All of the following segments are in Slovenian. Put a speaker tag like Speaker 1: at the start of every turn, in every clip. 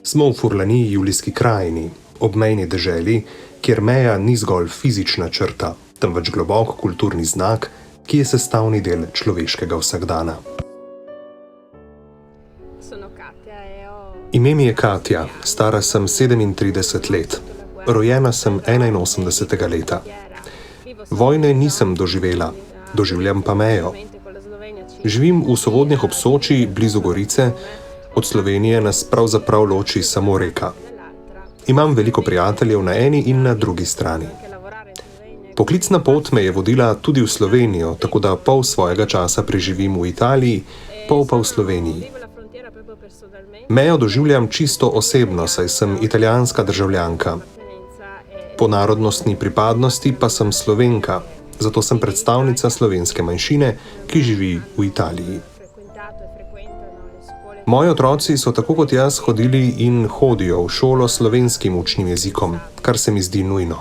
Speaker 1: Smo v Furlaniji Julijski krajini, obmejni deželi, kjer meja ni zgolj fizična črta, temveč globok kulturni znak, ki je sestavni del človeškega vsakdana. Ime mi je Katja, stara sem 37 let. Rojena sem 81. leta. Vojne nisem doživela, doživljam pa mejo. Živim v Sovodnjah ob Soči, blizu Gorice, od Slovenije nas pravzaprav loči samo reka. Imam veliko prijateljev na eni in na drugi strani. Poklicna pot me je vodila tudi v Slovenijo, tako da pol svojega časa preživim v Italiji, pol pa v Sloveniji. Mejo doživljam čisto osebno, saj sem italijanska državljanka. Po narodnostni pripadnosti pa sem Slovenka, zato sem predstavnica slovenske manjšine, ki živi v Italiji. Moji otroci so tako kot jaz hodili in hodijo v šolo s slovenskim učnim jezikom, kar se mi zdi nujno.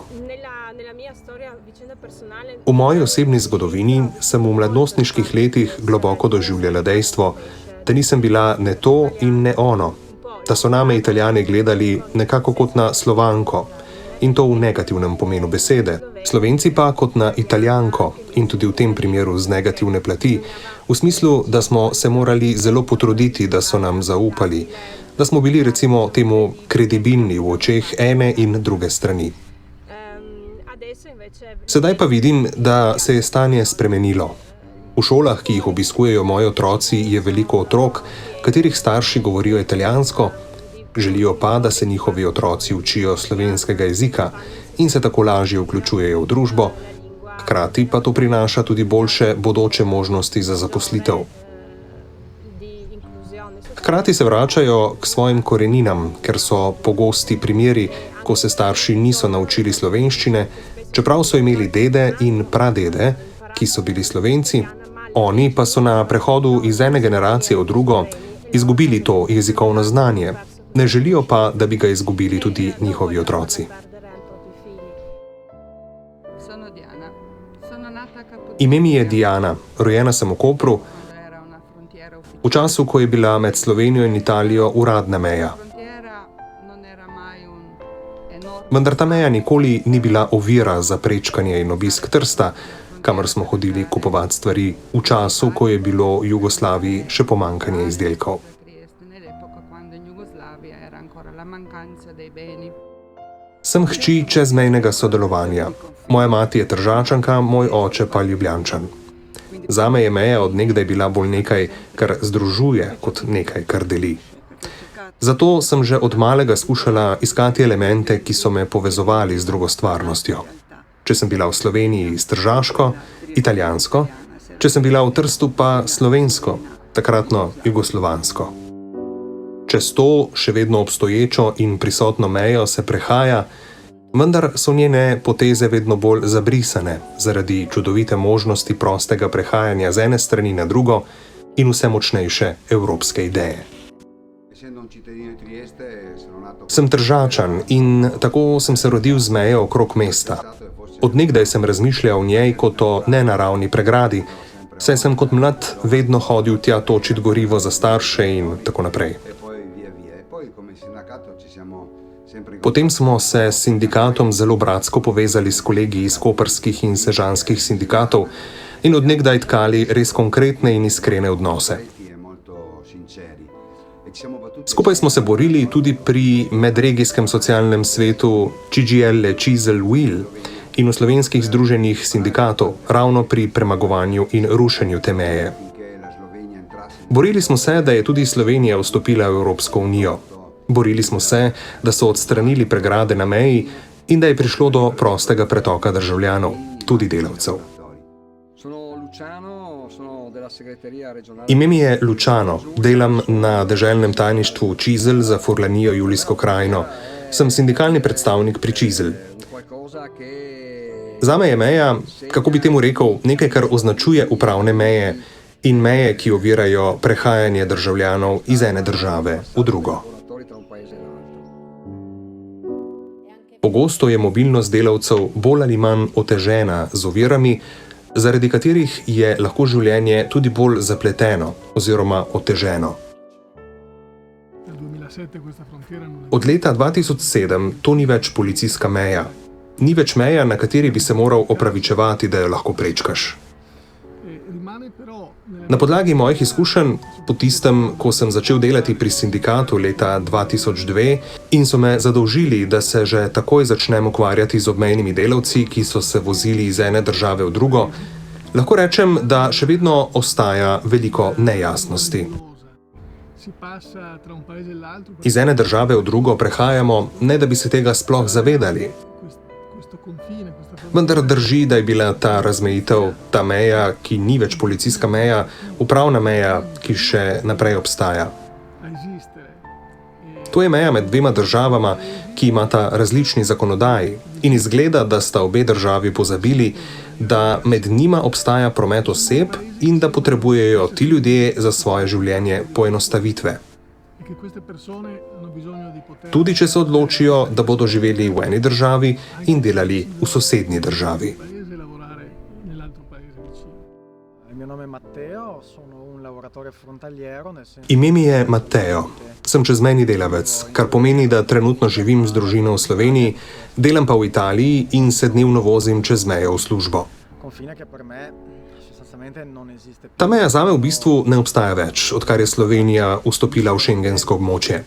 Speaker 1: V moji osebni zgodovini sem v mladostniških letih globoko doživljala dejstvo, da nisem bila ne to in ne ono, da so name Italijani gledali nekako kot na Slovanko, in to v negativnem pomenu besede, Slovenci pa kot na Italijanko in tudi v tem primeru z negativne plati, v smislu, da smo se morali zelo potruditi, da so nam zaupali, da smo bili recimo temu kredibilni v očeh ene in druge strani. Sedaj pa vidim, da se je stanje spremenilo. V šolah, ki jih obiskujejo moji otroci, je veliko otrok, katerih starši govorijo italijansko, želijo pa, da se njihovi otroci učijo slovenskega jezika in se tako lažje vključujejo v družbo, hkrati pa to prinaša tudi boljše bodoče možnosti za zaposlitev. Hkrati se vračajo k svojim koreninam, ker so pogosti primeri, ko se starši niso naučili slovenščine, čeprav so imeli dede in pradede, ki so bili Slovenci, oni pa so na prehodu iz ene generacije v drugo izgubili to jezikovno znanje, ne želijo pa, da bi ga izgubili tudi njihovi otroci. Ime mi je Diana, rojena sem v Kopru, v času, ko je bila med Slovenijo in Italijo uradna meja. Vendar ta meja nikoli ni bila ovira za prečkanje in obisk Trsta, kamor smo hodili kupovati stvari v času, ko je bilo v Jugoslaviji še pomanjkanje izdelkov. Sem hči čezmejnega sodelovanja. Moja mati je Tržačanka, moj oče pa Ljubljančan. Zame je meja od nekdaj bila bolj nekaj, kar združuje, kot nekaj, kar deli. Zato sem že od malega skušala iskati elemente, ki so me povezovali z drugo stvarnostjo. Če sem bila v Sloveniji tržaško, italijansko, če sem bila v Trstu pa slovensko, takratno jugoslovansko. Čez to še vedno obstoječo in prisotno mejo se prehaja, vendar so njene poteze vedno bolj zabrisane zaradi čudovite možnosti prostega prehajanja z ene strani na drugo in vse močnejše evropske ideje. Sem Tržačan in tako sem se rodil z mejo okrog mesta. Od nekdaj sem razmišljal o njej kot o nenaravni pregradi, saj sem kot mlad vedno hodil tja točit gorivo za starše in tako naprej. Potem smo se s sindikatom zelo bratsko povezali s kolegi iz koprskih in sežanskih sindikatov in od nekdaj tkali res konkretne in iskrene odnose. Skupaj smo se borili tudi pri medregijskem socialnem svetu CGIL in v slovenskih združenjih sindikatov, ravno pri premagovanju in rušenju te meje. Borili smo se, da je tudi Slovenija vstopila v Evropsko unijo. Borili smo se, da so odstranili pregrade na meji in da je prišlo do prostega pretoka državljanov, tudi delavcev. Ime mi je Luciano, delam na deželnem tajništvu Cizelj za Furlanijo Julijsko krajino. Sem sindikalni predstavnik pri Cizelj. Zame je meja, kako bi temu rekel, nekaj, kar označuje upravne meje in meje, ki ovirajo prehajanje državljanov iz ene države v drugo. Pogosto je mobilnost delavcev bolj ali manj otežena z ovirami, zaradi katerih je lahko življenje tudi bolj zapleteno oziroma oteženo. Od leta 2007 to ni več policijska meja. Ni več meja, na kateri bi se moral opravičevati, da jo lahko prečkaš. Na podlagi mojih izkušenj, po tistem, ko sem začel delati pri sindikatu leta 2002 in so me zadolžili, da se že takoj začnem ukvarjati z obmejnimi delavci, ki so se vozili iz ene države v drugo, lahko rečem, da še vedno ostaja veliko nejasnosti. Iz ene države v drugo prehajamo, ne da bi se tega sploh zavedali. Vendar drži, da je bila ta razmejitev, ta meja, ki ni več policijska meja, upravna meja, ki še naprej obstaja. To je meja med dvema državama, ki imata različni zakonodaji in izgleda, da sta obe državi pozabili, da med njima obstaja promet oseb in da potrebujejo ti ljudje za svoje življenje poenostavitve. Tudi če se odločijo, da bodo živeli v eni državi in delali v sosednji državi. Ime mi je Matteo. Sem čezmejni delavec, kar pomeni, da trenutno živim z družino v Sloveniji, delam pa v Italiji in se dnevno vozim čez mejo v službo. Ta meja zame v bistvu ne obstaja več, odkar je Slovenija vstopila v šengensko območje.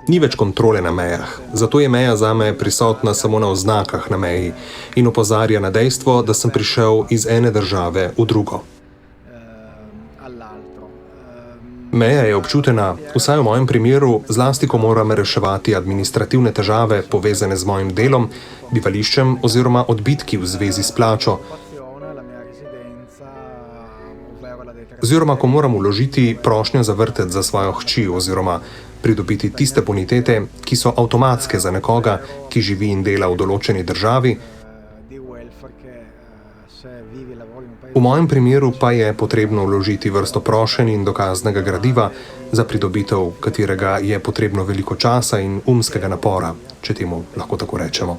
Speaker 1: Ni več kontrole na mejah, zato je meja zame prisotna samo na oznakah na meji in opozarja na dejstvo, da sem prišel iz ene države v drugo. Meja je občutena, vsaj v mojem primeru, zlasti ko moram reševati administrativne težave povezane z mojim delom, bivališčem oziroma odbitki v zvezi s plačo, oziroma ko moram vložiti prošnjo za vrtec za svojo hči oziroma pridobiti tiste bonitete, ki so avtomatske za nekoga, ki živi in dela v določeni državi. V mojem primeru pa je potrebno vložiti vrsto prošenj in dokaznega gradiva, za pridobitev katerega je potrebno veliko časa in umskega napora, če temu lahko tako rečemo.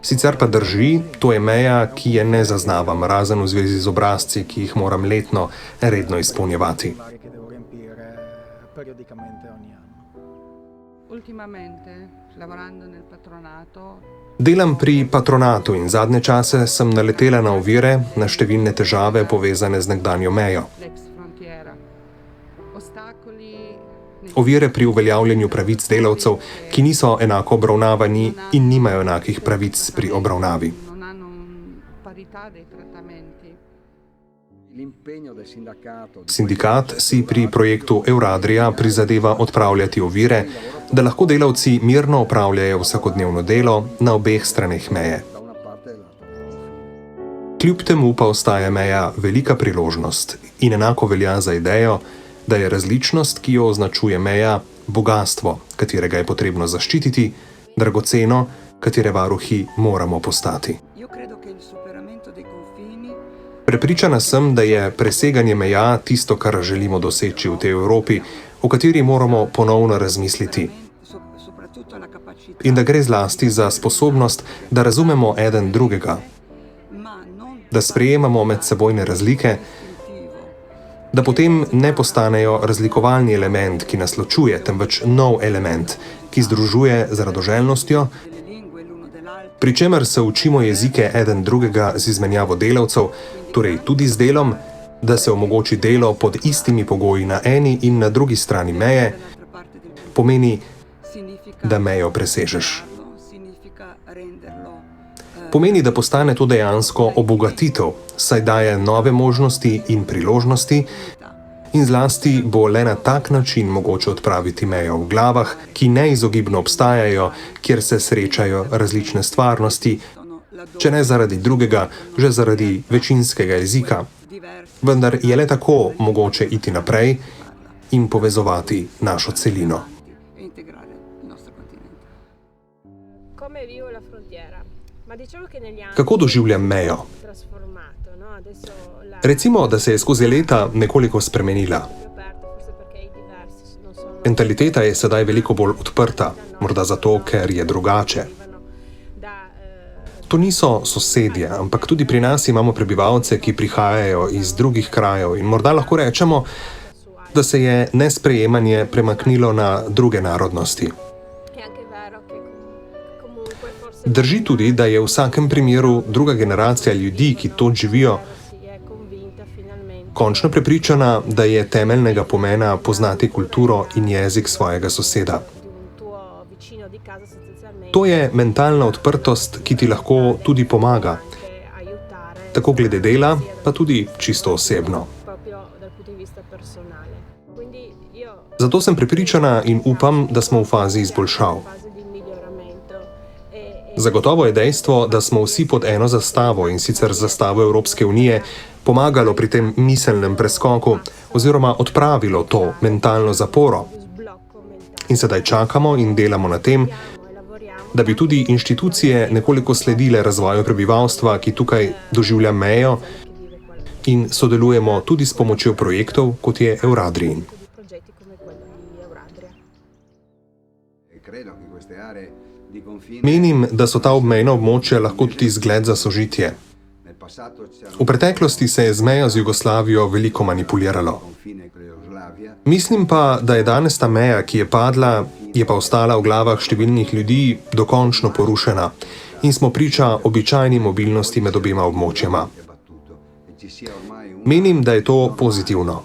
Speaker 1: Sicer pa drži, to je meja, ki je ne zaznavam, razen v zvezi z obrazci, ki jih moram letno redno izpolnjevati. Delam pri patronatu in zadnje čase sem naletela na ovire, na številne težave povezane z nekdanjo mejo. Ovire pri uveljavljanju pravic delavcev, ki niso enako obravnavani in nimajo enakih pravic pri obravnavi. Sindikat si pri projektu Euradria prizadeva odpravljati ovire, da lahko delavci mirno opravljajo vsakodnevno delo na obeh straneh meje. Kljub temu pa ostaja meja velika priložnost in enako velja za idejo, da je različnost, ki jo označuje meja, bogastvo, katerega je potrebno zaščititi, dragoceno, katere varuhi moramo postati. Prepričana sem, da je preseganje meja tisto, kar želimo doseči v tej Evropi, o kateri moramo ponovno razmisliti. In da gre zlasti za sposobnost, da razumemo eden drugega, da sprejemamo medsebojne razlike, da potem ne postanejo razlikovalni element, ki nas ločuje, temveč nov element, ki združuje z radoželjnostjo, pri čemer se učimo jezike eden drugega z izmenjavo delavcev, torej tudi z delom, da se omogoči delo pod istimi pogoji na eni in na drugi strani meje, pomeni, da mejo presežeš. Pomeni, da postane to dejansko obogatitev, saj daje nove možnosti in priložnosti in zlasti bo le na tak način mogoče odpraviti mejo v glavah, ki neizogibno obstajajo, kjer se srečajo različne stvarnosti, če ne zaradi drugega, že zaradi večinskega jezika. Vendar je le tako mogoče iti naprej in povezovati našo celino. Kako doživljam mejo? Recimo, da se je skozi leta nekoliko spremenila. Mentaliteta je sedaj veliko bolj odprta, morda zato, ker je drugače. To niso sosedje, ampak tudi pri nas imamo prebivalce, ki prihajajo iz drugih krajev in morda lahko rečemo, da se je nesprejemanje premaknilo na druge narodnosti. Drži tudi, da je v vsakem primeru druga generacija ljudi, ki to živijo, končno prepričana, da je temeljnega pomena poznati kulturo in jezik svojega soseda. To je mentalna odprtost, ki ti lahko tudi pomaga, tako glede dela, pa tudi čisto osebno. Zato sem prepričana in upam, da smo v fazi izboljšav. Zagotovo je dejstvo, da smo vsi pod eno zastavo, in sicer zastavo Evropske unije, pomagalo pri tem miselnem preskoku oziroma odpravilo to mentalno zaporo. In sedaj čakamo in delamo na tem, da bi tudi inštitucije nekoliko sledile razvoju prebivalstva, ki tukaj doživlja mejo, in sodelujemo tudi s pomočjo projektov, kot je Euradriin. Menim, da so ta obmejna območja lahko tudi zgled za sožitje. V preteklosti se je z mejo z Jugoslavijo veliko manipuliralo. Mislim pa, da je danes ta meja, ki je padla, je pa ostala v glavah številnih ljudi dokončno porušena in smo priča običajni mobilnosti med obema območjema. Menim, da je to pozitivno.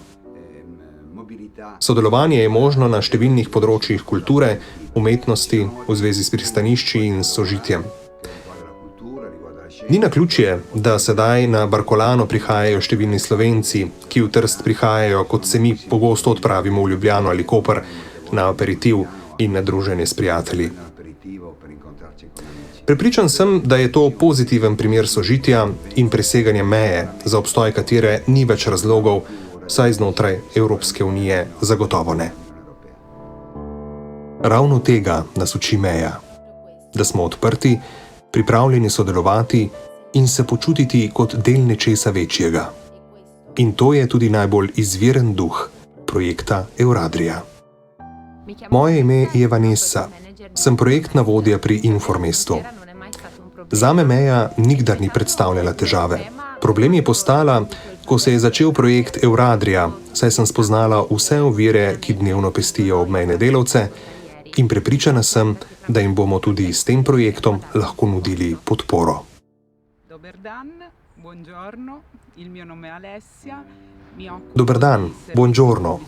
Speaker 1: Sodelovanje je možno na številnih področjih kulture, umetnosti, v zvezi s pristanišči in sožitjem. Ni naključje, da sedaj na Barkolano prihajajo številni Slovenci, ki v Trst prihajajo, kot se mi pogosto odpravimo v Ljubljano ali Koper, na aperitiv in na druženje s prijatelji. Prepričan sem, da je to pozitiven primer sožitja in preseganja meje, za obstoj katere ni več razlogov, saj znotraj Evropske unije zagotovo ne. Ravno tega nas uči meja, da smo odprti, pripravljeni sodelovati in se počutiti kot del nečesa večjega. In to je tudi najbolj izviren duh projekta Euradria. Moje ime je Vanessa, sem projektna vodja pri Informestu. Zame meja nikdar ni predstavljala težave. Problem je postala, ko se je začel projekt Euradria, saj sem spoznala vse ovire, ki dnevno pestijo obmejne delavce, in prepričana sem, da jim bomo tudi s tem projektom lahko nudili podporo. Dober dan, buongiorno.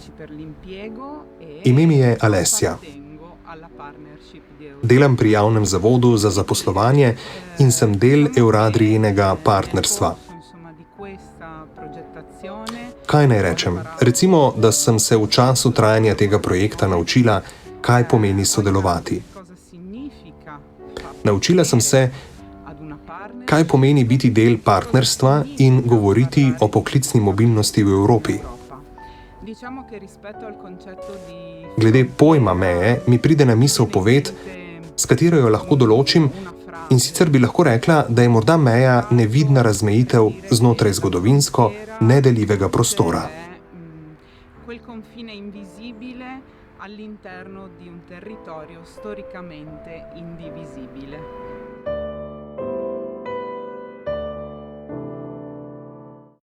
Speaker 1: Ime mi je Alessia. Delam pri javnem zavodu za zaposlovanje in sem del Euradriinega partnerstva. Kaj naj rečem? Recimo, da sem se v času trajanja tega projekta naučila, kaj pomeni sodelovati. Naučila sem se, kaj pomeni biti del partnerstva in govoriti o poklicni mobilnosti v Evropi. Glede pojma meje mi pride na misel poved, s katero jo lahko določim, in sicer bi lahko rekla, da je morda meja nevidna razmejitev znotraj zgodovinsko nedeljivega prostora.
Speaker 2: All'interno di un territorio storicamente indivisibile.